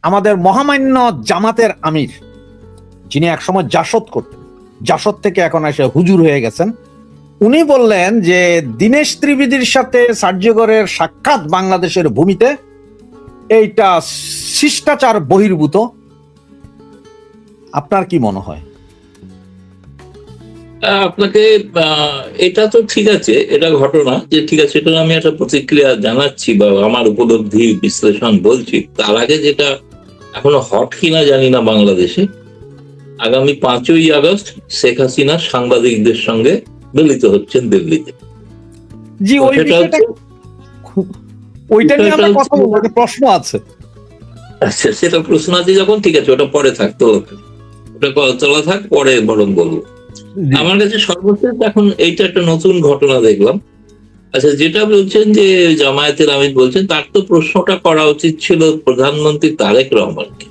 আমাদের মহামান্য জামাতের আমির, যিনি একসময় জাসদ করতেন, জাসদ থেকে এখন এসে হুজুর হয়ে গেছেন, উনি বললেন যে দীনেশ ত্রিবেদীর সাথে সার্জিগরের সাক্ষাৎ বাংলাদেশের ভূমিতে এইটা শিষ্টাচার বহির্ভূত। আপনার কি মনে হয়? আপনাকে এটা তো ঠিক আছে, এটা ঘটনা যে ঠিক আছে, এটা আমি একটা প্রতিক্রিয়া জানাচ্ছি বা আমার উপলব্ধি বিশ্লেষণ বলছি। তার আগে যেটা এখনো হট কিনা জানি না, বাংলাদেশে আগামী 5ই আগস্ট শেখ হাসিনা সাংবাদিকদের সঙ্গে মিলিত হচ্ছেন দিল্লিতে। জি, ওইটা নিয়ে আমরা কথা বলবো, প্রশ্ন আছে। আচ্ছা, সেটা প্রশ্ন আছে যখন, ঠিক আছে, ওটা পরে থাকতো, ওটা চলা থাক, পরে বরং বলবো। আমার কাছে সর্বশেষ এখন এইটা একটা নতুন ঘটনা দেখলাম। আচ্ছা, যেটা বলছেন যে জামায়াতের আমির বলছেন, তার তো প্রশ্নটা করা উচিত ছিল প্রধানমন্ত্রী তারেক রহমানকে।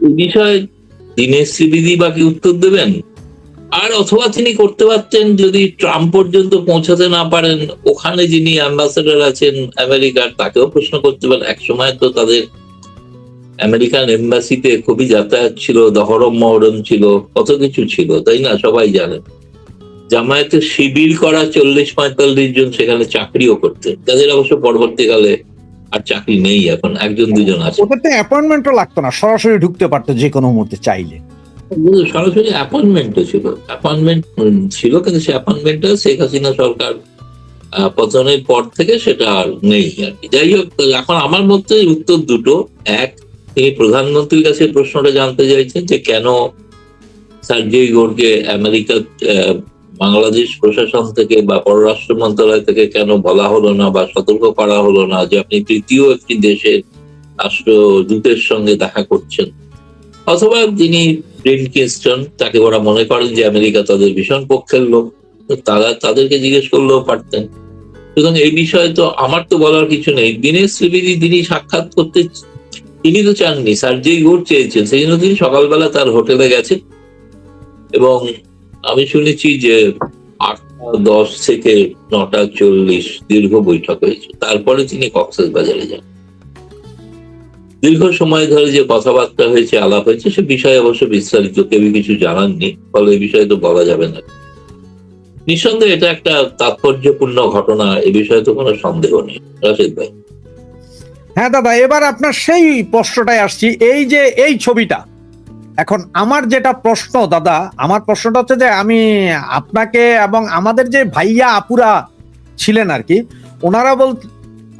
এই বিষয়ে দীনেশ ত্রিবেদী বাকি উত্তর দেবেন, আর অথবা তিনি করতে পারতেন, যদি ট্রাম্প পর্যন্ত পৌঁছাতে না পারেন, ওখানে যিনি অ্যাম্বাসেডার আছেন আমেরিকার, তাকেও প্রশ্ন করতে পারেন। একসময় তো তাদের আমেরিকান এম্বাসিতে খুবই যাতায়াত ছিল, দহরম মহরম ছিল, কত কিছু ছিল, তাই না? সবাই জানেন জামায়াতের শিবির করা 40-45 জন সেখানে চাকরিও করতেন, যাদের অবশ্য পরবর্তীকালে আর চাকরি নেই, এখন 1-2 আছে। ওটাতে অ্যাপয়েন্টমেন্টও লাগতো না, সরাসরি ঢুকতে পারতো যে কোনো মুহূর্তে চাইলে। সরাসরি অ্যাপয়েন্টমেন্টও ছিল, কিন্তু সে অ্যাপয়েন্টমেন্টটা শেখ হাসিনা সরকার পতনের পর থেকে সেটা আর নেই আর কি। যাই হোক, এখন আমার মধ্যে উত্তর দুটো। এক, তিনি প্রধানমন্ত্রীর কাছে প্রশ্নটা জানতে চাইছেন যে কেন সার্জেই গোরকে আমেরিকা বাংলাদেশ প্রশাসন থেকে বা পররাষ্ট্র মন্ত্রণালয় থেকে কেন বলা হলো না বা সতর্ক করা হলো না যে আপনি তৃতীয় একটি দেশের রাষ্ট্রদূতের সঙ্গে দেখা করছেন। অথবা তিনি কিনস্টন, তাকে ওরা মনে করেন যে আমেরিকা তাদের ভীষণ পক্ষের লোক, তাদেরকে জিজ্ঞেস করলেও পারতেন। সুতরাং এই বিষয়ে তো আমার তো বলার কিছু নেই। দীনেশ ত্রিবেদী তিনি সাক্ষাৎ করতে, তিনি তো চাননি, সার্জেই গোর চেয়েছেন, সেই জন্য তিনি সকালবেলা তার হোটেলে গেছেন এবং আমি শুনেছি যে 8টা 10 থেকে 9টা 40 দীর্ঘ বৈঠক হয়েছে। তারপরে তিনি কক্সবাজারে যান। দীর্ঘ সময় ধরে যে কথাবার্তা হয়েছে, আলাপ হয়েছে, সে বিষয়ে অবশ্য বিস্তারিত কেউ কিছু জানাননি, ফলে এই বিষয়ে তো বলা যাবে না। নিঃসন্দেহে এটা একটা তাৎপর্যপূর্ণ ঘটনা, এ বিষয়ে তো কোনো সন্দেহ নেই। রাশেদ ভাই। হ্যাঁ দাদা, এবার আপনার সেই প্রশ্নটাই আসছি। এই যে এই ছবিটা, এখন আমার যেটা প্রশ্ন দাদা, আমার প্রশ্নটা হচ্ছে যে আমি আপনাকে এবং আমাদের যে ভাইয়া আপুরা ছিলেন আর কি, ওনারা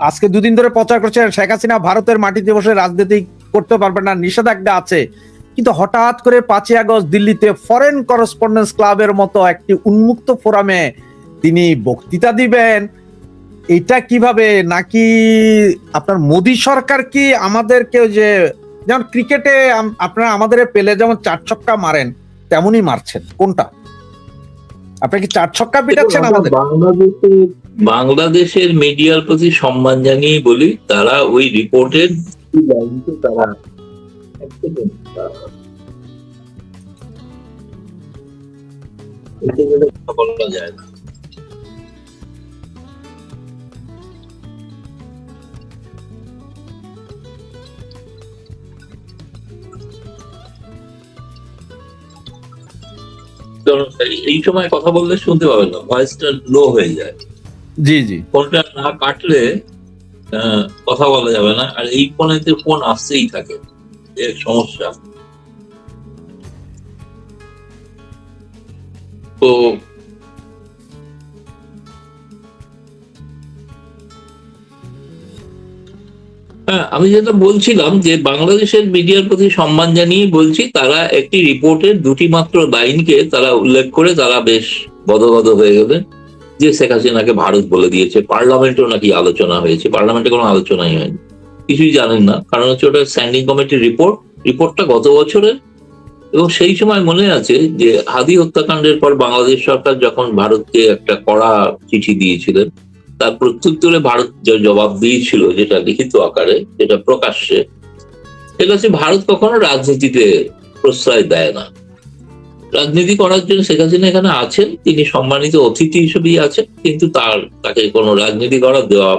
আজকে 2 দিন ধরে প্রচার করছে শেখ হাসিনা ভারতের মাটিতে বসে রাজনীতি করতে পারবে না, নিষেধাজ্ঞা আছে। কিন্তু হঠাৎ করে 5ই আগস্ট দিল্লিতে ফরেন করেসপন্ডেন্স ক্লাবের মতো একটি উন্মুক্ত ফোরামে তিনি বক্তৃতা দিবেন। এটা কিভাবে? নাকি আপনার মোদী সরকার কি আমাদেরকে, যে যেমন ক্রিকেটে আপনারা আমাদের পেলে যেমন 4 ছক্কা মারেন, তেমনই মারছেন? কোনটা? আপনি কি 4 ছক্কা পিটাচ্ছেন আমাদের? বাংলাদেশের মিডিয়ার প্রতি সম্মান জানিয়ে বলি, তারা ওই রিপোর্টের তারা বলা যায় না। এই সময় কথা বললে শুনতে পাবেন না, ভয়েসটা লো হয়ে যায়। জি জি, ফোনটা না কাটলে কথা বলা যাবে না, আর এই ফোনেতে ফোন আসতেই থাকে, এর সমস্যা। তো হ্যাঁ, আমি যেটা বলছিলাম যে বাংলাদেশের মিডিয়ার প্রতি সম্মান জানিয়ে বলছি, তারা একটি রিপোর্টের 2টি মাত্র লাইনকে তারা উল্লেখ করে তারা বেশ গদগদ হয়ে গেলেন যে শেখ হাসিনাকে ভারত বলে দিয়েছে। পার্লামেন্টেও নাকি আলোচনা হয়েছে, পার্লামেন্টে কোনো আলোচনাই হয়নি, কিছুই জানেন না, কারণ হচ্ছে ওটা স্ট্যান্ডিং কমিটির রিপোর্টটা গত বছরের। এবং সেই সময় মনে আছে যে হাদি হত্যাকাণ্ডের পর বাংলাদেশ সরকার যখন ভারতকে একটা কড়া চিঠি দিয়েছিলেন, তার প্রত্যুত্তরে ভারত যে জবাব দিয়েছিল, যেটা লিখিত আকারে, যেটা প্রকাশ্যে, সেটা হচ্ছে ভারত কখনো রাজনীতিতে প্রশ্রয় দেয় না। রাজনীতি করার জন্য শেখ হাসিনা এখানে আছেন, তিনি সম্মানিত অতিথি হিসেবেই আছেন, কিন্তু তাকে কোনো রাজনীতি করা দেওয়া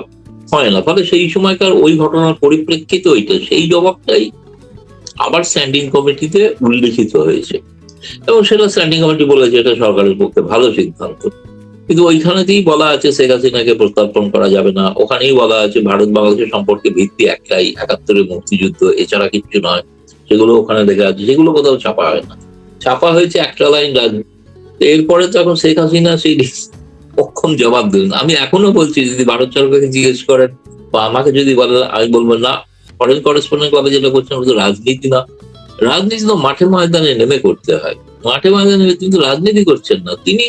হয় না। ফলে সেই সময়কার ওই ঘটনার পরিপ্রেক্ষিতে ওইটা সেই জবাবটাই আবার স্ট্যান্ডিং কমিটিতে উল্লেখিত হয়েছে, এবং সেটা স্ট্যান্ডিং কমিটি বলেছে এটা সরকারের পক্ষে ভালো সিদ্ধান্ত। কিন্তু ওইখানেতেই বলা আছে শেখ হাসিনাকে প্রত্যার্পণ করা যাবে না, ওখানেই বলা আছে ভারত বাংলাদেশের সম্পর্কে ভিত্তি একটাই, ৭১-এর মুক্তিযুদ্ধ, এছাড়া কিছু নয়। সেগুলো ওখানে লেখা আছে, সেগুলো কোথাও ছাপা হয় না, ছাপা হয়েছে একটা লাইন রাজনীতি। এরপরে তো এখন শেখ হাসিনা সেই অক্ষম জবাব দিলেন। আমি এখনো বলছি, যদি ভারত সরকারকে জিজ্ঞেস করেন বা আমাকে যদি বলেন, আমি বলবো না, ফরেন করেসপন্ডেন্ট ক্লাবে যেটা করছেন ওটা তো রাজনীতি না। রাজনীতি তো মাঠে ময়দানে নেমে করতে হয়, মাঠে ময়দানে নেমে কিন্তু রাজনীতি করছেন না তিনি।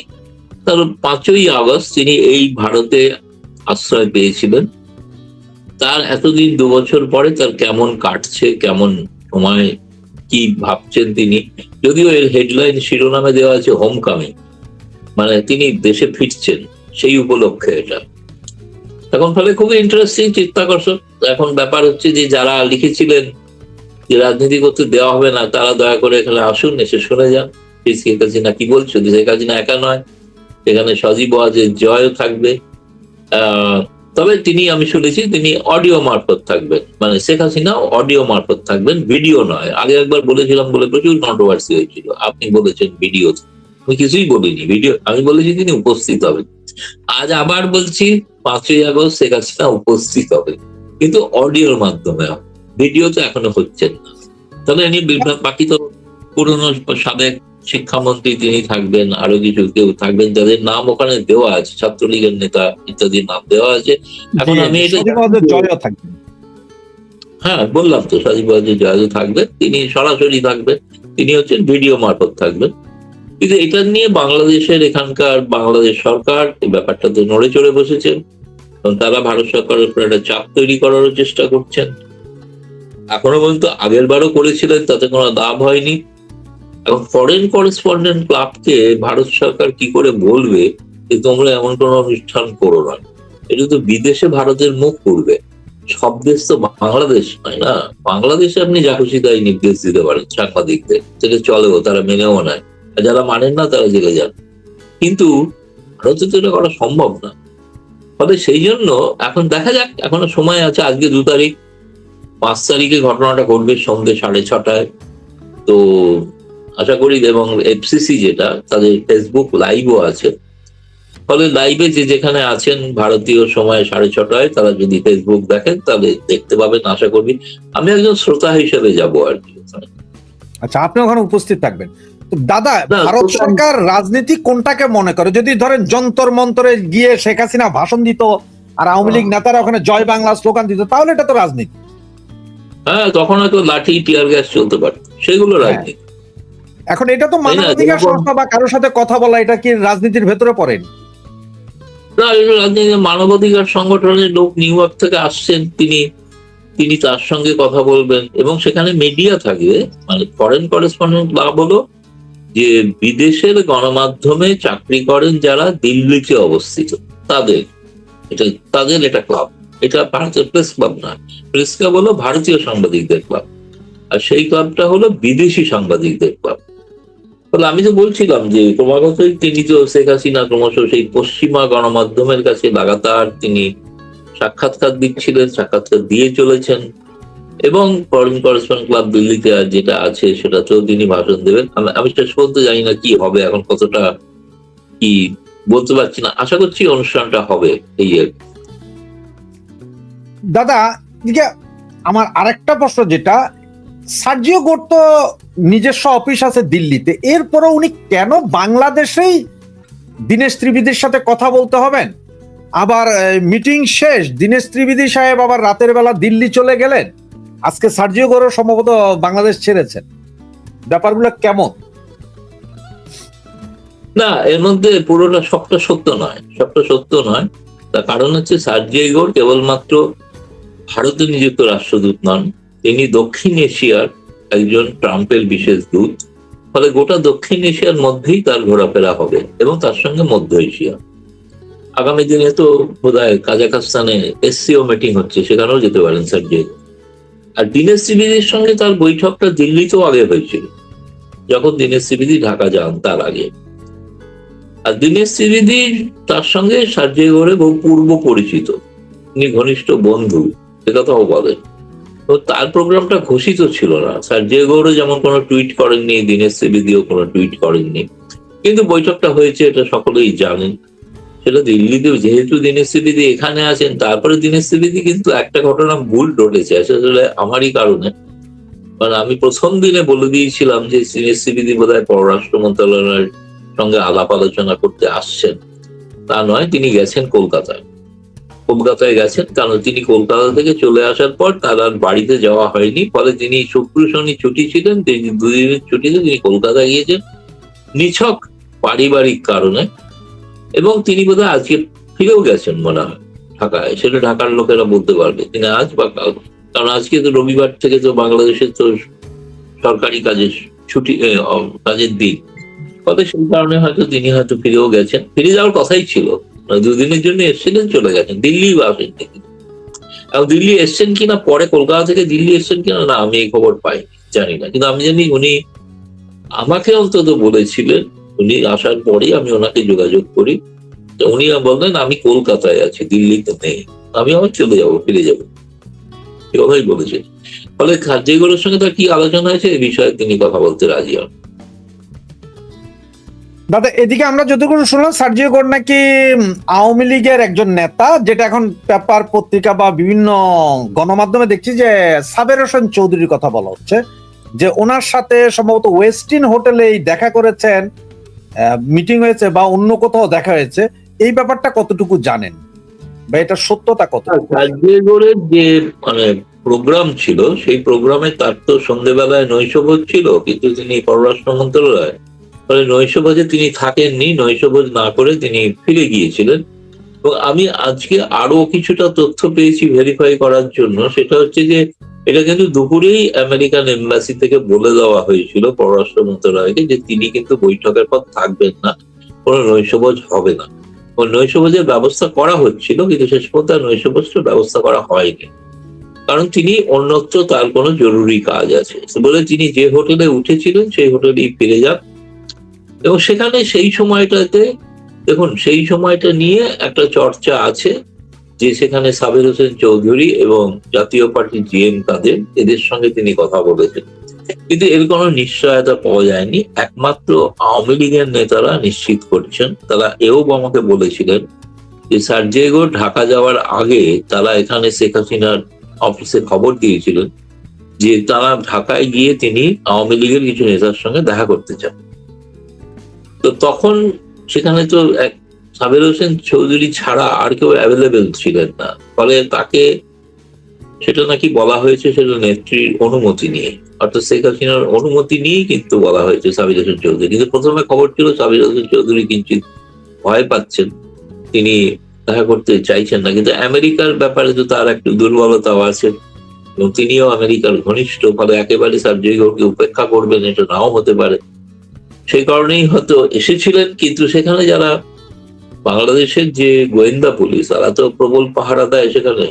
তার ৫ই আগস্ট তিনি এই ভারতে আশ্রয় পেয়েছিলেন। তার এতদিন ২ বছর পরে তার কেমন কাটছে, কেমন সময়, কি ভাবছেন তিনি, যদিও এর হেডলাইন শিরোনামে দেওয়া আছে হোম কামিং, মানে তিনি দেশে ফিরছেন সেই উপলক্ষে এটা। এখন ফলে খুবই ইন্টারেস্টিং, চিত্তাকর্ষক। এখন ব্যাপার হচ্ছে যে যারা লিখেছিলেন যে রাজনীতি করতে দেওয়া হবে না, তারা দয়া করে এখানে আসুন, এসে শুনে যান শেখ হাসিনা কি বলছে। শেখ হাসিনা একা নয়, এখানে সজীব ওয়াজেদ জয়ও থাকবে। তবে তিনি, আমি শুনেছি তিনি অডিও মারফত থাকবেন, মানে শেখ হাসিনা অডিও মারফত থাকবেন, ভিডিও নয়। আগে একবার বলেছিলাম বলে প্রচুর কন্ট্রোভার্সি হয়েছিল, আপনি বলেছেন ভিডিও, আমি কিছুই বলিনি, ভিডিও আমি বলেছি তিনি উপস্থিত হবেন। আজ আবার বলছি ৫ই আগস্ট শেখ হাসিনা উপস্থিত হবে, কিন্তু অডিওর মাধ্যমে, ভিডিও তো এখনো হচ্ছেন না। তবে এমনি বাকি তো পুরনো সাবেক শিক্ষামন্ত্রী তিনি থাকবেন, আরো কিছু কেউ থাকবেন যাদের নাম ওখানে দেওয়া আছে, ছাত্রলীগের নেতা ইত্যাদির নাম দেওয়া আছে। এখন আমি এটা হ্যাঁ বললাম তো, সজীব ওয়াজেদ জয় থাকবেন, তিনি সরাসরি থাকবেন, তিনি হচ্ছেন ভিডিও মারফত থাকবেন। কিন্তু এটা নিয়ে বাংলাদেশের এখানকার বাংলাদেশ সরকার এই ব্যাপারটা তো নড়ে চড়ে বসেছেন, এবং তারা ভারত সরকারের উপর একটা চাপ তৈরি করারও চেষ্টা করছেন। এখনো পর্যন্ত আগের বারও করেছিলেন, তাতে কোনো লাভ হয়নি। এখন ফরেন করেসপন্ডেন্ট ক্লাবকে ভারত সরকার কি করে বলবে যে তোমরা এমন কোন অনুষ্ঠান করো না? এটা তো বিদেশে ভারতের মুখ করবে, সব দেশ তো বাংলাদেশ নয় না। বাংলাদেশে আপনি যা খুশি তাই নির্দেশ দিতে পারেন সাংবাদিকদের, সেটা চলেও, তারা মেনেও নেয়, আর যারা মানেন না তারা জেলে যান। কিন্তু ভারতে তো এটা করা সম্ভব না। ফলে সেই জন্য এখন দেখা যাক, এখনো সময় আছে। আজকে ২ তারিখ, ৫ তারিখে ঘটনাটা ঘটবে সন্ধ্যে ৬:৩০। তো আশা করি, এবং এফসিসি যেটা তাদের ফেসবুক লাইভও আছে, ফলে লাইভে যে যেখানে আছেন ভারতীয় সময় ৬:৩০ তারা যদি ফেসবুক দেখেন তাহলে দেখতে পাবেন আশা করি। আমি একজন শ্রোতা হিসেবে যাব আর কি। আচ্ছা, আপনি ওখানে উপস্থিত থাকবেন। দাদা, ভারত সরকার রাজনীতি কোনটাকে মনে করে? যদি ধরেন যন্তর মন্তরে গিয়ে শেখ হাসিনা ভাষণ দিত আর আওয়ামী লীগ নেতারা ওখানে জয় বাংলা স্লোগান দিত, তাহলে এটা তো রাজনীতি। হ্যাঁ, তখন হয়তো লাঠি টিয়ার গ্যাস চলতে পারত, সেগুলো রাজনীতি। এখন এটা তো মানবাধিকার সংস্থা বা কারোর সাথে কথা বলা, এটা কি রাজনীতির ভেতরে পড়েন? না, রাজনীতি মানবাধিকার সংগঠনের লোক নিউ ইয়র্ক থেকে আসছেন, তিনি তার সঙ্গে কথা বলবেন, এবং সেখানে মিডিয়া থাকবে। মানে ফরেন করেসপন্ডেন্ট ক্লাব হলো যে বিদেশের গণমাধ্যমে চাকরি করেন যারা দিল্লিতে অবস্থিত, তাদের এটা ক্লাব। এটা ভারতের প্রেস ক্লাব না, প্রেস ক্লাব হলো ভারতীয় সাংবাদিকদের ক্লাব, আর সেই ক্লাবটা হলো বিদেশি সাংবাদিকদের ক্লাব। তাহলে আমি তো বলছিলাম যে ক্রমাগতই তিনি তো শেখ হাসিনা ক্রমশ সেই পশ্চিমা গণমাধ্যমের কাছে লাগাতার তিনি সাক্ষাৎকার দিচ্ছিলেন, সাক্ষাৎকার দিয়ে চলেছেন, এবং ফরেন করেসপন্ডেন্ট ক্লাব দিল্লিতে যেটা আছে সেটাতেও তিনি ভাষণ দেবেন। আমি শেষ পর্যন্ত জানি না কি হবে, এখন কতটা কি বলতে পারছি না, আশা করছি অনুষ্ঠানটা হবে। এই দাদা, আমার আরেকটা প্রশ্ন, যেটা সার্জিও গোর তো নিজস্ব অফিস আছে দিল্লিতে, এরপরও উনি কেন বাংলাদেশেই দীনেশ ত্রিবেদীর সাথে কথা বলতে হবেন? আবার মিটিং শেষ, দীনেশ ত্রিবেদী সাহেব আবার রাতের বেলা দিল্লি চলে গেলেন, আজকে সার্জিও গোরও সম্ভবত বাংলাদেশ ছেড়েছেন। ব্যাপারগুলো কেমন? না, এর মধ্যে পুরোটা সবটা সত্য নয়। তার কারণ হচ্ছে সার্জিও গোর কেবলমাত্র ভারতে নিযুক্ত রাষ্ট্রদূত নন, তিনি দক্ষিণ এশিয়ার একজন ট্রাম্পের বিশেষ দূত। ফলে গোটা দক্ষিণ এশিয়ার মধ্যেই তার ঘোরাফেরা হবে, এবং তার সঙ্গে মধ্য এশিয়া। আগামী দিনে তো বোধহয় কাজাখস্তানে এসসিও মিটিং হচ্ছে, সেখানেও যেতে পারেন সার্জিও। আর দীনেশ ত্রিবেদীর সঙ্গে তার বৈঠকটা দিল্লিতেও আগে হয়েছিল, যখন দীনেশ ত্রিবেদী ঢাকা যান তার আগে। আর দীনেশ ত্রিবেদী তার সঙ্গে সার্জিও গোরের বহু পূর্ব পরিচিত, তিনি ঘনিষ্ঠ বন্ধু, সে কথাও বলেন। তো তার প্রোগ্রামটা ঘোষিত ছিল না। সার্জিও গৌড় যেমন কোনো টুইট করেননি, দীনেশ ত্রিবেদীও কোনো টুইট করেননি, কিন্তু বৈঠকটা হয়েছে এটা সকলেই জানেন। সেটা দিল্লিতেও, যেহেতু দীনেশ ত্রিবেদী এখানে আছেন, তারপরে দীনেশ ত্রিবেদী কিন্তু একটা ঘটনা ভুল ঘটেছে আসলে আমারই কারণে। মানে আমি প্রথম দিনে বলে দিয়েছিলাম যে দীনেশ ত্রিবেদী বোধহয় পররাষ্ট্র মন্ত্রণালয়ের সঙ্গে আলাপ আলোচনা করতে আসছেন। তা নয়, তিনি গেছেন কলকাতায় গেছেন, কারণ তিনি কলকাতা থেকে চলে আসার পর তার আর বাড়িতে যাওয়া হয়নি। ফলে তিনি শুক্র শনি ছুটি ছিলেন, তিনি 2 দিনের ছুটিতে তিনি কলকাতায় গিয়েছেন নিছক পারিবারিক কারণে। এবং তিনি বোধহয় আজকে ফিরেও গেছেন মনে হয় ঢাকায়, সেটা ঢাকার লোকেরা বলতে পারবে তিনি আজ বা কাল, কারণ আজকে তো রবিবার থেকে তো বাংলাদেশের তো সরকারি কাজের ছুটি, কাজের দিন। ফলে সেই কারণে হয়তো তিনি হয়তো ফিরেও গেছেন, ফিরে যাওয়ার কথাই ছিল। 2 দিনের জন্য এসেছিলেন, চলে গেছেন, দিল্লি আসেন। এবং দিল্লি এসছেন কিনা, পরে কলকাতা থেকে দিল্লি এসছেন কিনা না আমি এই খবর পাই, জানি না। কিন্তু আমি জানি উনি আমাকে অন্তত বলেছিলেন, উনি আসার পরেই আমি ওনাকে যোগাযোগ করি, উনি বললেন আমি কলকাতায় আছি, দিল্লিতে নেই, আমি আবার চলে যাবো, ফিরে যাবো, এই কথাই বলেছেন। ফলে সার্জিও গৌড়ের সঙ্গে তার কি আলোচনা হয়েছে এই বিষয়ে তিনি কথা বলতে রাজি হন। দাদা, এদিকে আমরা যতটুকু শুনলাম সার্জিও গৌড় নাকি আওয়ামী লীগের একজন নেতা, যেটা এখন পেপার পত্রিকা বা বিভিন্ন গণমাধ্যমে দেখছি যে সাবের হোসেন চৌধুরীর কথা বলা হচ্ছে, যে ওনার সাথে সম্ভবত ওয়েস্টিন হোটেলেই দেখা করেছেন, মিটিং হয়েছে বা অন্য কোথাও দেখা হয়েছে। এই ব্যাপারটা কতটুকু জানেন বা এটা সত্যতা কত? সার্জিও গৌড়ের যে মানে প্রোগ্রাম ছিল, সেই প্রোগ্রামে তার তো সন্ধ্যেবেলায় নৈশভোজ ছিল, কিন্তু তিনি পররাষ্ট্র মন্ত্রণালয়, ফলে নৈশভোজে তিনি থাকেননি, নৈশভোজ না করে তিনি ফিরে গিয়েছিলেন। এবং আমি আজকে আরো কিছুটা তথ্য পেয়েছি ভেরিফাই করার জন্য, সেটা হচ্ছে যে এটা কিন্তু দুপুরেই আমেরিকান এম্বাসি থেকে বলে দেওয়া হয়েছিল পররাষ্ট্র মন্ত্রণালয়কে যে তিনি কিন্তু বৈঠকের পর থাকবেন না, কোনো নৈশভোজ হবে না। নৈশভোজের ব্যবস্থা করা হচ্ছিল, কিন্তু শেষ পর্যন্ত নৈশভোজের ব্যবস্থা করা হয়নি, কারণ তিনি অন্যত্র তার কোনো জরুরি কাজ আছে বলে তিনি যে হোটেলে উঠেছিলেন সেই হোটেলেই ফিরে যান। এবং সেখানে সেই সময়টাতে দেখুন, সেই সময়টা নিয়ে একটা চর্চা আছে যে সেখানে সাবের হোসেন চৌধুরী এবং জাতীয় পার্টি জিএম কাদের, এদের সঙ্গে তিনি কথা বলেছেন, কিন্তু এর কোনো নিশ্চয়তা পাওয়া যায়নি। একমাত্র আওয়ামী লীগের নেতারা নিশ্চিত করছেন। তারা এও আমাকে বলেছিলেন যে সার্জিও গৌড় ঢাকা যাওয়ার আগে তারা এখানে শেখ হাসিনার অফিসে খবর দিয়েছিলেন যে তারা ঢাকায় গিয়ে তিনি আওয়ামী লীগের কিছু নেতার সঙ্গে দেখা করতে চান। তো তখন সেখানে তো সাবের হোসেন চৌধুরী ছাড়া আর কেউ অ্যাভেলেবেল ছিলেন না, ফলে তাকে সেটা নাকি বলা হয়েছে সেটা নেত্রীর অনুমতি নিয়ে, অর্থাৎ শেখ হাসিনার অনুমতি নিয়েই কিন্তু বলা হয়েছে সাবির হোসেন চৌধুরী। কিন্তু প্রথমে খবর ছিল সাবির হোসেন চৌধুরী কিঞ্চিত ভয় পাচ্ছেন, তিনি দেখা করতে চাইছেন না, কিন্তু আমেরিকার ব্যাপারে তো তার একটু দুর্বলতাও আছে এবং তিনিও আমেরিকার ঘনিষ্ঠ, ফলে একেবারে সার্জিও গৌড়কে উপেক্ষা করবেন এটা নাও হতে পারে। সেই কারণেই হয়তো এসেছিলেন, কিন্তু সেখানে যারা বাংলাদেশের যে গোয়েন্দা পুলিশ তারা তো প্রবল পাহারা দেয় সেখানে,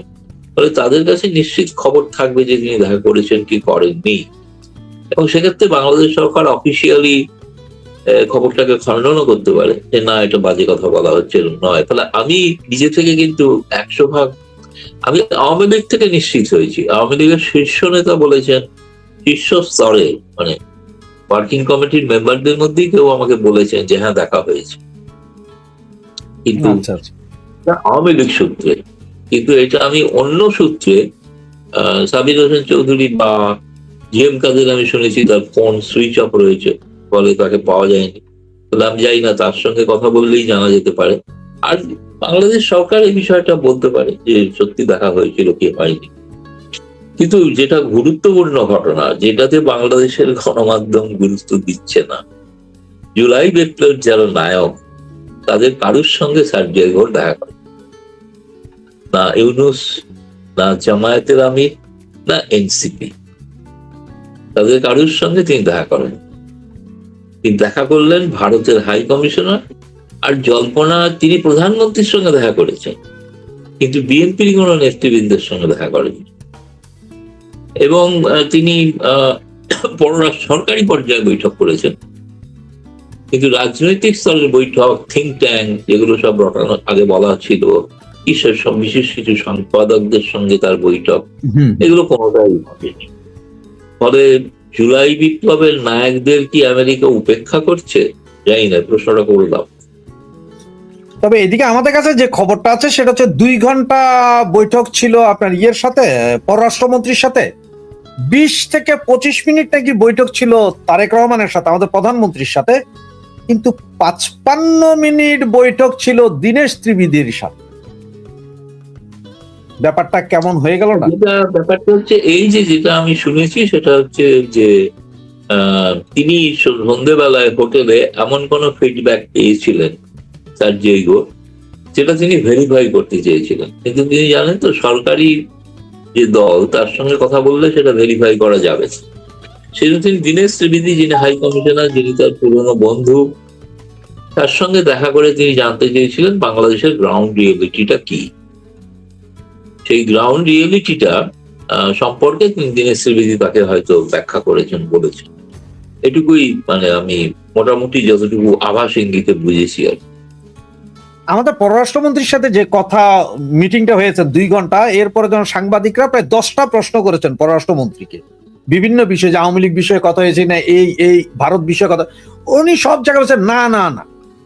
ফলে তাদের কাছে নিশ্চিত খবর থাকবে যে তিনি দেখা করেছেন কি করেননি। এবং সেক্ষেত্রে বাংলাদেশ সরকার অফিসিয়ালি খবরটাকে খণ্ডনও করতে পারে যে না, এটা বাজে কথা বলা হচ্ছে, নয়। ফলে আমি নিজে থেকে কিন্তু 100% আমি আওয়ামী লীগ থেকে নিশ্চিত হয়েছি। আওয়ামী লীগের শীর্ষ নেতা বলেছেন, শীর্ষ স্তরে মানে ওয়ার্কিং কমিটির মেম্বারদের মধ্যেই কেউ আমাকে বলেছেন যে হ্যাঁ দেখা হয়েছে, কিন্তু আওয়ামী লীগ সূত্রে। কিন্তু এটা আমি অন্য সূত্রে সাবির হোসেন চৌধুরী বা জিএম কাদের আমি শুনেছি তার ফোন সুইচ অফ রয়েছে, ফলে তাকে পাওয়া যায়নি। তাহলে আমি জানি না, তার সঙ্গে কথা বললেই জানা যেতে পারে। আর বাংলাদেশ সরকার এই বিষয়টা বলতে পারে যে সত্যি দেখা হয়েছিল কি হয়নি। কিন্তু যেটা গুরুত্বপূর্ণ ঘটনা, যেটাতে বাংলাদেশের গণমাধ্যম গুরুত্ব দিচ্ছে না, জুলাই বিপ্লবের যারা নায়ক তাদের কারুর সঙ্গে সার্জিও গৌড় দেখা করে না, ইউনূস না, জামায়াতের আমির না, এনসিপি, তাদের কারুর সঙ্গে তিনি দেখা করেন। তিনি দেখা করলেন ভারতের হাই কমিশনার আর জল্পনা তিনি প্রধানমন্ত্রীর সঙ্গে দেখা করেছেন, কিন্তু বিএনপির কোন নেতৃবৃন্দের সঙ্গে দেখা করেননি। এবং তিনি পররাষ্ট্র সরকারি পর্যায়ে বৈঠক করেছেন, কিন্তু রাজনৈতিক স্তরের বৈঠক, থিঙ্ক ট্যাঙ্ক যেগুলো সব রটানো আগে বলা ছিল কিসের সব বিশেষ কিছু সম্পাদকদের সঙ্গে তার বৈঠক, হুম। এগুলো কোনোটাই ঘটেনি। ফলে জুলাই বিপ্লবের নায়কদের কি আমেরিকা উপেক্ষা করছে? জানি না, প্রশ্নটা করলাম। তবে এদিকে আমাদের কাছে যে খবরটা আছে সেটা হচ্ছে 2 ঘন্টা বৈঠক ছিল আপনার ইয়ের সাথে, পররাষ্ট্রমন্ত্রীর সাথে। 20 থেকে 25 মিনিট নাকি বৈঠক ছিল তারেক রহমানের সাথে, আমাদের প্রধানমন্ত্রীর সাথে। কিন্তু 55 মিনিট বৈঠক ছিল দীনেশ ত্রিবেদীর সাথে। ব্যাপারটা কেমন হয়ে গেল না? ব্যাপারটা হচ্ছে এই যে যেটা আমি শুনেছি সেটা হচ্ছে যে তিনি সন্ধ্যেবেলায় হোটেলে এমন কোন ফিডব্যাক পেয়েছিলেন সার্জিও, যেটা তিনি ভেরিফাই করতে চেয়েছিলেন, কিন্তু তিনি জানেন তো সরকারি যে দল তার সঙ্গে কথা বললে সেটা ভেরিফাই করা যাবে। সেজন্য তিনি দীনেশ ত্রিবেদী, যিনি হাই কমিশনার, যিনি তার পুরনো বন্ধু, তার সঙ্গে দেখা করে তিনি জানতে চেয়েছিলেন বাংলাদেশের গ্রাউন্ড রিয়েলিটিটা কি। সেই গ্রাউন্ড রিয়েলিটিটা সম্পর্কে তিনি দীনেশ ত্রিবেদী তাকে হয়তো ব্যাখ্যা করেছেন, বলেছেন। এটুকুই মানে আমি মোটামুটি যতটুকু আভাস ইঙ্গিতে বুঝেছি আর কি। আমাদের পররাষ্ট্রমন্ত্রীর সাথে যে কথা মিটিংটা হয়েছে 2 ঘন্টা, এরপরে যখন সাংবাদিকরা প্রায় 10টা প্রশ্ন করেছেন পররাষ্ট্রমন্ত্রীকে বিভিন্ন বিষয়ে, যে আওয়ামী লীগ বিষয়ে কথা হয়েছে না, এই ভারত বিষয়ে কথা, উনি সব জায়গায় বলছেন না না না।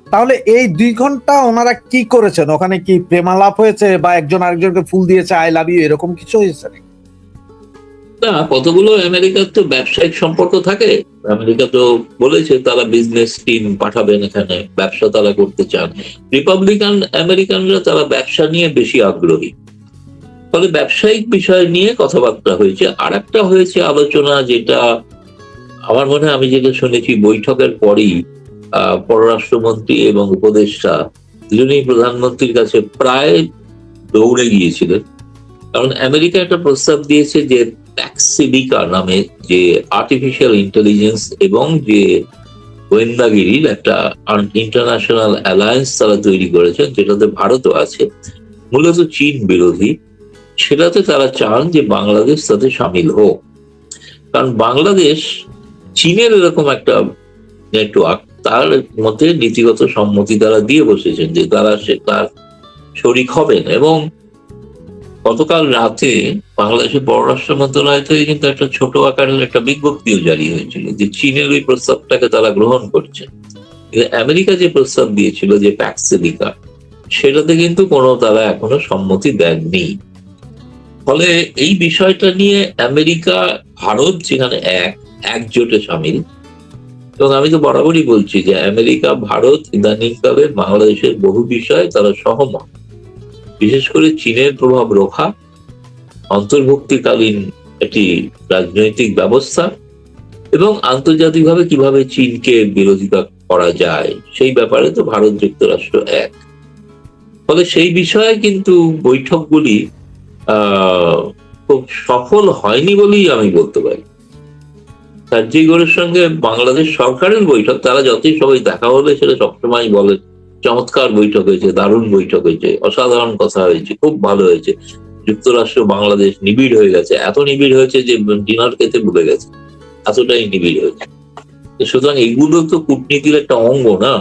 তাহলে এই 2 ঘন্টা ওনারা কি করেছেন? ওখানে কি প্রেমালাপ হয়েছে বা একজন আরেকজনকে ফুল দিয়েছে, আই লাভ ইউ, এরকম কিছু হয়েছে নাকি? না, কতগুলো আমেরিকার তো ব্যবসায়িক সম্পর্ক থাকে। আমেরিকা তো বলেছে তারা বিজনেস টিম পাঠাবেন এখানে, ব্যবসা তারা করতে চান। রিপাবলিকান আমেরিকানরা তারা ব্যবসা নিয়ে বেশি আগ্রহী, ফলে ব্যবসায়িক বিষয় নিয়ে কথাবার্তা হয়েছে। আর একটা হয়েছে আলোচনা, যেটা আমার মনে হয়, আমি যেটা শুনেছি, বৈঠকের পরই পররাষ্ট্রমন্ত্রী এবং উপদেষ্টা দুজনেই প্রধানমন্ত্রীর কাছে প্রায় দৌড়ে গিয়েছিলেন। কারণ আমেরিকা একটা প্রস্তাব দিয়েছে যে ট্যাক্সিডিকা নামে যে আর্টিফিশিয়াল ইন্টেলিজেন্স এবং যে গোয়েন্দাগিরির একটা ইন্টারন্যাশনাল অ্যালায়েন্স তারা তৈরি করেছেন, যেটাতে ভারতও আছে, মূলত চীন বিরোধী। সেটাতে তারা চান যে বাংলাদেশ তাতে সামিল হোক। কারণ বাংলাদেশ চীনের এরকম একটা নেটওয়ার্ক, তার মধ্যে নীতিগত সম্মতি তারা দিয়ে বসেছেন যে তারা তার শরিক হবেন। এবং গতকাল রাতে বাংলাদেশের পররাষ্ট্র মন্ত্রণালয় থেকে কিন্তু একটা ছোট আকারের একটা বিজ্ঞপ্তিও জারি হয়েছিল যে চীনের ওই প্রস্তাবটাকে তারা গ্রহণ করছে। আমেরিকা যে প্রস্তাব দিয়েছিল যে প্যাক্সিলিকা, সেটাতে কিন্তু কোনো তারা এখনো সম্মতি দেননি। ফলে এই বিষয়টা নিয়ে আমেরিকা ভারত যেখানে একজোটে সামিল, এবং আমি তো বরাবরই বলছি যে আমেরিকা ভারত ইদানিংকালে বাংলাদেশের বহু বিষয়ে তারা সহমত, বিশেষ করে চীনের প্রভাব রক্ষা, অন্তর্ভুক্তিকালীন একটি রাজনৈতিক ব্যবস্থা, এবং আন্তর্জাতিকভাবে কিভাবে চীনকে বিরোধিতা করা যায় সেই ব্যাপারে তো ভারত যুক্তরাষ্ট্র এক। ফলে সেই বিষয়ে কিন্তু বৈঠকগুলি খুব সফল হয়নি বলেই আমি বলতে পারি। সার্জিগোরের সঙ্গে বাংলাদেশ সরকারের বৈঠক, তারা যতই সবাই দেখা হলে সেটা সবসময় বলে চমৎকার বৈঠক হয়েছে, দারুণ বৈঠক হয়েছে, অসাধারণ কথা হয়েছে, খুব ভালো হয়েছে। যুক্তরাষ্ট্র বাংলাদেশ নিবিড় হয়ে গেছে, এত নিবিড় হয়েছে যে ডিনার খেতে ভুলে গেছে, এতটাই নিবিড় হয়েছে। সুতরাং এগুলো তো কূটনীতির একটা অঙ্গ না?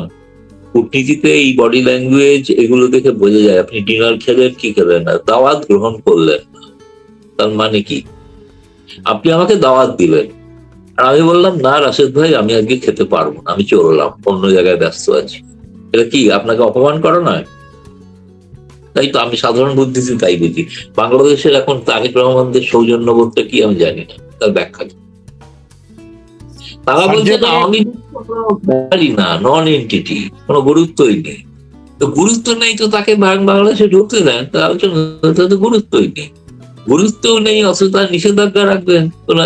কূটনীতিতে এই বডি ল্যাঙ্গুয়েজ এগুলো দেখে বোঝা যায় আপনি ডিনার খেলেন কি খেলেন না, দাওয়াত গ্রহণ করলেন না, তার মানে কি? আপনি আমাকে দাওয়াত দিলেন আর আমি বললাম না রাশেদ ভাই, আমি আজকে খেতে পারবো না, আমি চললাম, অন্য জায়গায় ব্যস্ত আছি, এটা কি আপনাকে অপমান করা নয়? তাই তো আমি সাধারণ বুদ্ধিতে তাই বুঝি। বাংলাদেশের এখন তারেক রহমানদের সৌজন্যবোধটা কি আমি জানি না, তার ব্যাখ্যা কি? তারা বলছেন আওয়ামী লীগ কোনো ব্যাপারই না, নন এন্টিটি, কোনো গুরুত্বই নেই। তো গুরুত্ব নেই তো তাকে বাংলাদেশে ঢুকতে দেন, তার আলোচনা তো গুরুত্বই নেই। গুরুত্বও নেই অথচ তার নিষেধাজ্ঞা রাখবেন, কোন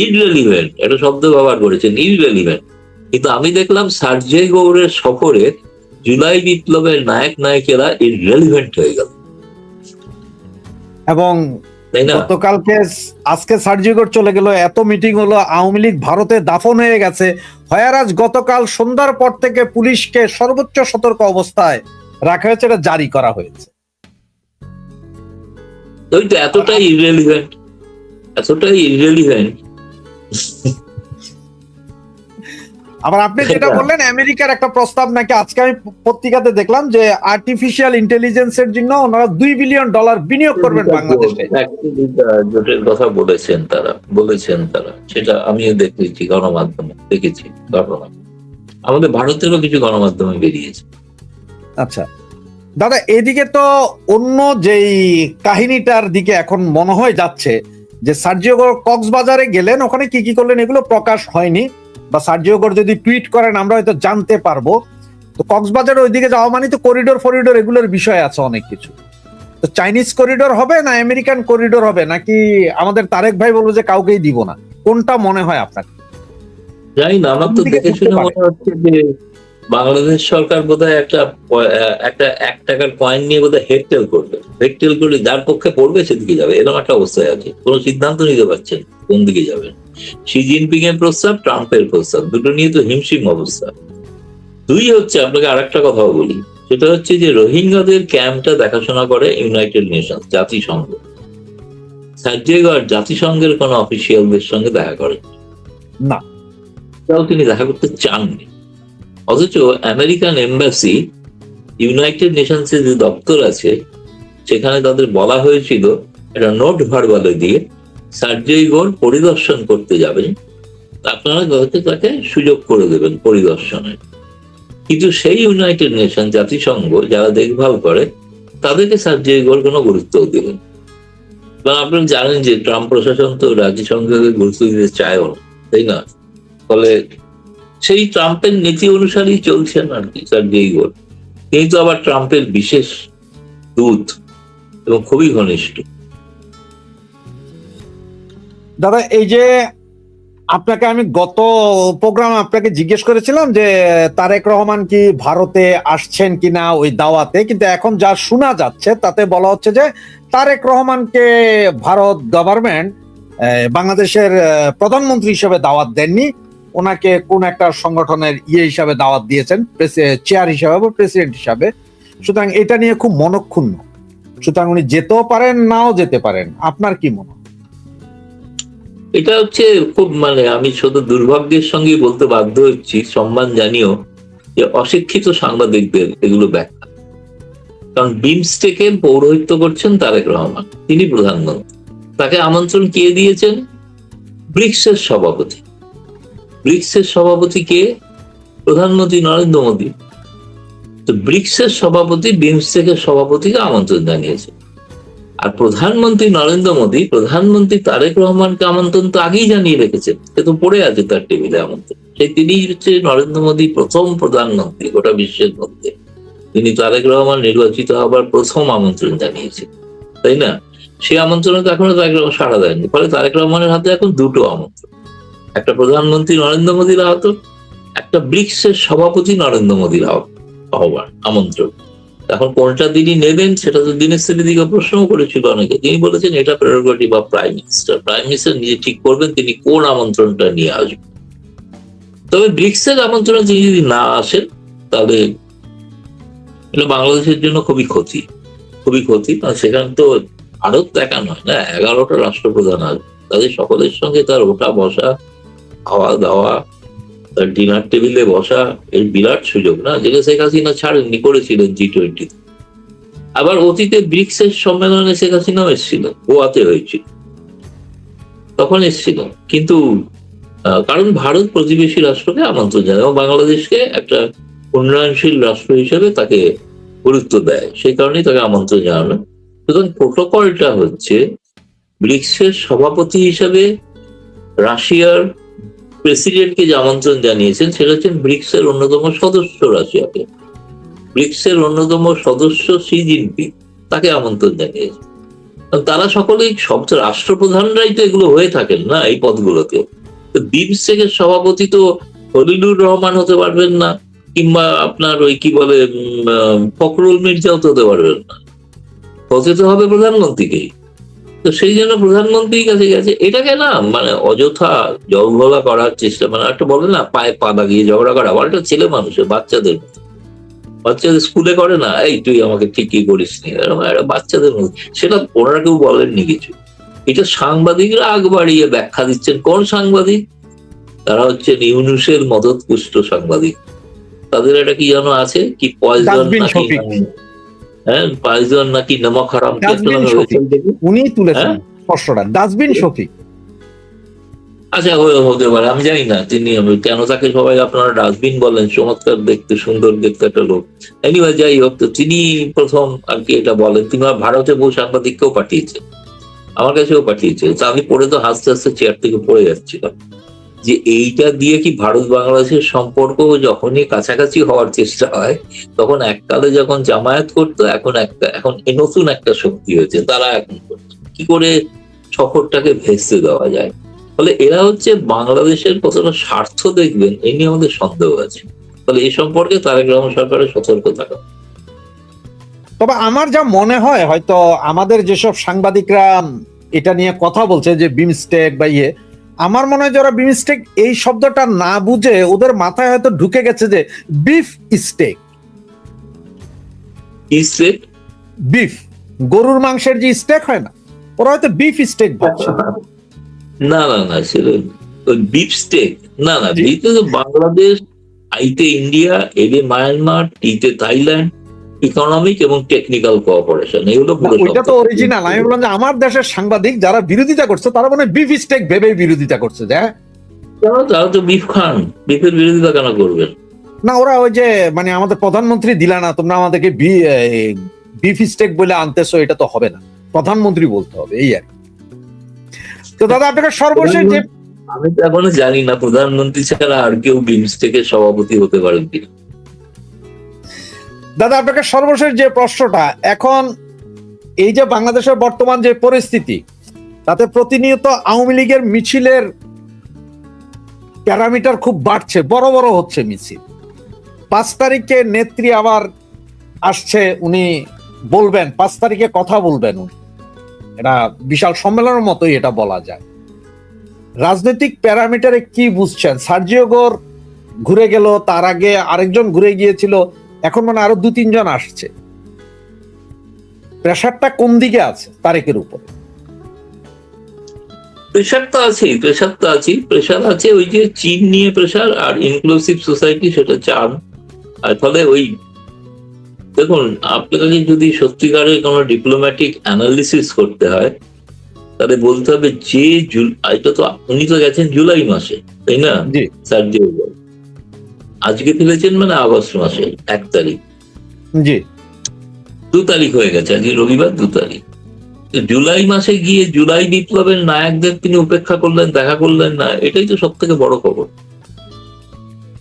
ইররেলিভেন্ট একটা শব্দ ব্যবহার করেছেন, ইররেলিভেন্ট। কিন্তু আমি দেখলাম সার্জেই গৌড়ের সফরে জুলাই বিপ্লবের নায়ক নায়িকেরা ইররেলিভেন্ট হয়ে গেল, এবং তাই না? গতকালকে আজকে সার্জিগোর চলে গেল, এত মিটিং হলো, আওয়ামী লীগ ভারতে দাফন হয়ে গেছে। হয়ারাজ গতকাল সন্ধ্যার পর থেকে পুলিশকে সর্বোচ্চ সতর্ক অবস্থায় রাখা হয়েছে, এটা জারি করা হয়েছে। ওই তো এতটাই ইররেলিভেন্ট, এতটাই ইররেলিভেন্ট। আবার আপনি যেটা বললেন আমেরিকার একটা প্রস্তাব নাকি আজকে আমি পত্রিকাতে দেখলাম যে আর্টিফিশিয়াল ইন্টেলিজেন্সের জন্য ওনারা $2 বিলিয়ন বিনিয়োগ করবেন বাংলাদেশে। জোটের কথা বলেছেন তারা সেটা আমিও দেখেছি, গণমাধ্যমে দেখেছি ঘটনা। আমাদের ভারতেরও কিছু গণমাধ্যমে বেরিয়েছে। আচ্ছা দাদা, এদিকে তো অন্য যেই কাহিনীটার দিকে এখন মনে হয় যাচ্ছে যে সার্জিও কক্সবাজারে গেলেন, ওখানে কি কি করলেন এগুলো প্রকাশ হয়নি, বা সার্জিও যদি টুইট করেন আমরা হয়তো জানতে পারবো। তো কক্সবাজারে ওইদিকে যাওয়া মানে তো করিডোর এগুলোর বিষয় আছে অনেক কিছু। তো চাইনিজ করিডোর হবে না আমেরিকান করিডোর হবে, নাকি আমাদের তারেক ভাই বলবো যে কাউকেই দিব না, কোনটা মনে হয় আপনার? জানি না, আমার তো দেখে শুনে মনে হচ্ছে যে বাংলাদেশ সরকার বোধহয় একটা $1 কয়েন নিয়ে বোধহয় হেডটেল করলে যার পক্ষে পড়বে সেদিকে যাবে, এরকম একটা অবস্থায় আছে। কোনো সিদ্ধান্ত নিতে পারছে কোন দিকে যাবে। শি জিনপিং এর প্রস্তাব, ট্রাম্পের প্রস্তাব, দুটো নিয়ে তো হিমশিম অবস্থা। দুই হচ্ছে, আপনাকে আরেকটা কথা বলি, সেটা হচ্ছে যে রোহিঙ্গাদের ক্যাম্পটা দেখাশোনা করে ইউনাইটেড নেশনস, জাতিসংঘ। সার্জিও জাতিসংঘের কোন অফিসিয়ালদের সঙ্গে দেখা করেন না, তাও তিনি দেখা করতে চাননি। অথচ আমেরিকান এম্বাসি, ইউনাইটেড নেশনসের যে দপ্তর আছে সেখানে তাদের বলা হয়েছিল একটা নোট ভার্বালে দিয়ে সার্জিও পরিদর্শন করতে যাবেন, আপনারা তাকে সুযোগ করে দেবেন পরিদর্শনের। কিন্তু সেই ইউনাইটেড নেশন, জাতিসংঘ যারা দেখভাল করে, তাদেরকে সার্জিও কোনো গুরুত্ব দিলেন। কারণ আপনারা জানেন যে ট্রাম্প প্রশাসন তো জাতিসংঘকে গুরুত্ব দিতে চায়ও না, তাই না? ফলে সেই ট্রাম্পের নীতি অনুসারেই চলছেন আর কি সার্জিও। তিনি তো আবার ট্রাম্পের বিশেষ দূত এবং খুবই ঘনিষ্ঠ। দাদা, এই যে আপনাকে আমি গত প্রোগ্রামে আপনাকে জিজ্ঞেস করেছিলাম যে তারেক রহমান কি ভারতে আসছেন কিনা ওই দাওয়াতে, কিন্তু এখন যা শোনা যাচ্ছে তাতে বলা হচ্ছে যে তারেক রহমানকে ভারত গভর্নমেন্ট বাংলাদেশের প্রধানমন্ত্রী হিসেবে দাওয়াত দেননি, ওনাকে কোন একটা সংগঠনের হিসাবে দাওয়াত দিয়েছেন, চেয়ার হিসাবে বা প্রেসিডেন্ট হিসাবে। সুতরাং এটা নিয়ে খুব মনক্ষুণ্ণ। সুতরাং উনি যেতেও পারেন, নাও যেতে পারেন। আপনার কি মনে হয়? এটা হচ্ছে খুব, আমি শুধু দুর্ভাগ্যের সঙ্গে বলতে বাধ্য হচ্ছি, সম্মান জানিও, যে অশিক্ষিত সাংবাদিকদের এগুলো ব্যাখ্যা। কারণ বিমস্টেকে পৌরোহিত্য করছেন তারেক রহমান, তিনি প্রধানমন্ত্রী। তাকে আমন্ত্রণ কে দিয়েছেন? ব্রিক্সের সভাপতি। ব্রিক্সের সভাপতি কে? প্রধানমন্ত্রী নরেন্দ্র মোদী। তো ব্রিক্সের সভাপতি বিমস্টেকের সভাপতিকে আমন্ত্রণ জানিয়েছে। আর প্রধানমন্ত্রী নরেন্দ্র মোদী, প্রধানমন্ত্রী তারেক রহমানকে আমন্ত্রণ তো আগেই জানিয়ে রেখেছেন, সে তো পড়ে আছে তার টেবিলে আমন্ত্রণ। সেই তিনি হচ্ছে নরেন্দ্র মোদী প্রথম প্রধানমন্ত্রী গোটা বিশ্বের মধ্যে, তিনি তারেক রহমান নির্বাচিত হবার প্রথম আমন্ত্রণ জানিয়েছেন, তাই না? সেই আমন্ত্রণে তো এখনো তারেক রহমান সাড়া দেয়নি। ফলে তারেক রহমানের হাতে এখন দুটো আমন্ত্রণ, একটা প্রধানমন্ত্রী নরেন্দ্র মোদীর আহত, একটা ব্রিক্সের সভাপতি নরেন্দ্র মোদীর হবার আমন্ত্রণ। এখন কোনটা তিনি নেবেন সেটা তো দীনেশ ত্রিবেদীকে প্রশ্নও করেছিল অনেকে। তিনি বলেছেন এটা prerogative of prime minister, prime minister নিজে ঠিক করবেন তিনি কোন আমন্ত্রণটা নিয়ে আসবেন। তবে ব্রিক্সের আমন্ত্রণে তিনি যদি না আসেন তাহলে এটা বাংলাদেশের জন্য খুবই ক্ষতি। কারণ সেখানে তো ভারত একা নয় না, 11টা রাষ্ট্রপ্রধান আসবে, তাদের সকলের সঙ্গে তার ওঠা বসা, খাওয়া দাওয়া, তার ডিনার টেবিলে বসা, এর বিরাট সুযোগ না, যেটা শেখ হাসিনা ছাড়েননি, করেছিলেন G20। আবার অতীতে ব্রিক্সের সম্মেলনে শেখ হাসিনাও এসেছিল, গোয়াতে হয়েছিল, তখন এসেছিল। কিন্তু কারণ ভারত প্রতিবেশী রাষ্ট্রকে আমন্ত্রণ জানায় এবং বাংলাদেশকে একটা উন্নয়নশীল রাষ্ট্র হিসেবে তাকে গুরুত্ব দেয়, সেই কারণেই তাকে আমন্ত্রণ জানানো। সুতরাং প্রোটোকলটা হচ্ছে ব্রিক্সের সভাপতি হিসেবে রাশিয়ার প্রেসিডেন্টকে যে আমন্ত্রণ জানিয়েছেন সেটা হচ্ছে ব্রিক্সের অন্যতম সদস্য রাশিয়াকে, ব্রিক্সের অন্যতম সদস্য শি জিনপিং, তাকে আমন্ত্রণ জানিয়েছে। তারা সকলেই সব রাষ্ট্রপ্রধানরাই তো এগুলো হয়ে থাকেন না এই পদগুলোতে। বিমস্টেকের সভাপতি তো খলিলুর রহমান হতে পারবেন না, কিংবা আপনার ওই কি বলে ফখরুল মির্জাও তো হতে পারবেন না, হতে তো হবে প্রধানমন্ত্রীকেই। তো সেই জন্য প্রধানমন্ত্রীর কাছে গেছে। এটাকে না অযথা জলঘোলা করার চেষ্টা, একটা বলে না পায়ে পা লাগিয়ে ঝগড়া করা, একটা ছেলে মানুষের, বাচ্চাদের স্কুলে করে না, এই তুই আমাকে ঠিকই করিস নি, একটা বাচ্চাদের মধ্যে, সেটা ওনারা কেউ বলেননি কিছু। এটা সাংবাদিকরা আগ বাড়িয়ে ব্যাখ্যা দিচ্ছেন। কোন সাংবাদিক? তারা হচ্ছে ইউনূসের মদতপুষ্ট সাংবাদিক। তাদের এটা কি যেন আছে, কি পয়জন ডাস্টবিন নাকি, শফিক। হ্যাঁ পয়জন নাকি নমক হারাম, কি একটা ডাস্টবিন নামে শফিক হয়েছিল দেখি। উনি তুলেছেন হ্যাঁ? প্রশ্নটা, ডাস্টবিন শফিক। আচ্ছা হতে পারে, আমি জানি না তিনি কেন তাকে সবাই আপনারা ডাস্টবিন বলেন, চমৎকার দেখতে, সুন্দর দেখতে একটা লোক। এনিওয়ে যাই হোক, তো তিনি প্রথম আর কি এটা বলেন। তিনি ভারতে বহু সাংবাদিককেও পাঠিয়েছে, আমার কাছেও পাঠিয়েছে। তো আমি পড়ে তো হাসতে হাসতে চেয়ার থেকে পড়ে যাচ্ছিলাম, যে এইটা দিয়ে কি ভারত বাংলাদেশের সম্পর্ক যখনই কাছাকাছি হওয়ার চেষ্টা হয়, তখন এককালে যখন জামায়াত করতো, এখন এই নতুন একটা শক্তি হয়েছে, তারা এখন করছে। কি করে সফরটাকে ভেস্তে দেওয়া যায়? ফলে এরা হচ্ছে বাংলাদেশের কতটা স্বার্থ দেখবেন, এই নিয়ে আমাদের সন্দেহ আছে। ফলে এই সম্পর্কে তারেক রহমান সরকারের সতর্ক থাকা। তবে আমার যা মনে হয়, হয়তো আমাদের যেসব সাংবাদিকরা এটা নিয়ে কথা বলছে যে বিমস্টেক বা ইয়ে, আমার মনে হয় যারা বিমস্টেক এই শব্দটা না বুঝে ওদের মাথায় হয়তো ঢুকে গেছে যে বিফ স্টেক, বিফ গরুর মাংসের যে স্টেক হয় না, ওরা হয়তো বিফ স্টেক বলছে। না না না, সেটা বিফ স্টেক না, না জি। বিতে তো বাংলাদেশ, আইতে ইন্ডিয়া, এতে মায়ানমার, টিতে থাইল্যান্ড, ইকোনমিক এবং টেকনিক্যাল কোঅপারেশন, এগুলো না, পুরো ওইটা তো অরিজিনাল। আমি বললাম যে আমার দেশের সাংবাদিক যারা বিরোধিতা করছে তারা মানে বিফ স্টেক ভেবে বিরোধিতা করছে যে হ্যাঁ। কেন, তারা তো বিফ খান, বিফের বিরোধিতা কেন করবেন? না, ওরা ওই যে মানে আমাদের প্রধানমন্ত্রী দিলা না, তোমরা আমাদেরকে বিফ স্টেক বলে আনতেছো, এটা তো হবে না, প্রধানমন্ত্রী বলতে হবে, এই আর কি। তো দাদা আপনাকে সর্বশেষ যে, আমি তো এখনো জানি না প্রধানমন্ত্রী ছাড়া আর কেউ বিমস্টেকের সভাপতি হতে পারেন কিনা। দাদা আপনাকে সর্বশেষ যে প্রশ্নটা, এখন এই যে বাংলাদেশের বর্তমান যে পরিস্থিতি, তাতে প্রতিনিয়ত আওয়ামী লীগের মিছিলের প্যারামিটার খুব বাড়ছে, বড় বড় হচ্ছে মিছিল। 5 তারিখে নেত্রী আবার আসছে, উনি বলবেন 5 তারিখে কথা বলবেন উনি, এটা বিশাল সম্মেলনের মতোই এটা বলা যায়। রাজনৈতিক প্যারামিটারে কি বুঝছেন? সার্জিও গোর ঘুরে গেল, তার আগে আরেকজন ঘুরে গিয়েছিল, এখন মানে আরো 2-3 জন আসছে। প্রেশারটা কোন দিকে আছে তারেকের উপর? প্রেশার তো আছেই, প্রেশার আছে ওই যে চীন নিয়ে প্রেশার, আর ইনক্লুসিভ সোসাইটি সেটা চান। আর ফলে ওই দেখুন, আপনাকে যদি সত্যিকারের কোনো ডিপ্লোম্যাটিক অ্যানালিসিস করতে হয়, তাহলে বলতে হবে যে এটা তো উনি তো গেছেন জুলাই মাসে, তাই না? জি সার্জিও গোর আজকে ফিরেছেন মানে আগস্ট মাসে 1 তারিখ, জি 2 তারিখ হয়ে গেছে, আজকে রবিবার 2 তারিখ। জুলাই মাসে গিয়ে জুলাই বিপ্লবের নায়কদের তিনি উপেক্ষা করলেন, দেখা করলেন না, এটাই তো সব থেকে বড় খবর।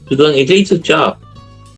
সুতরাং এটাই তো চাপ।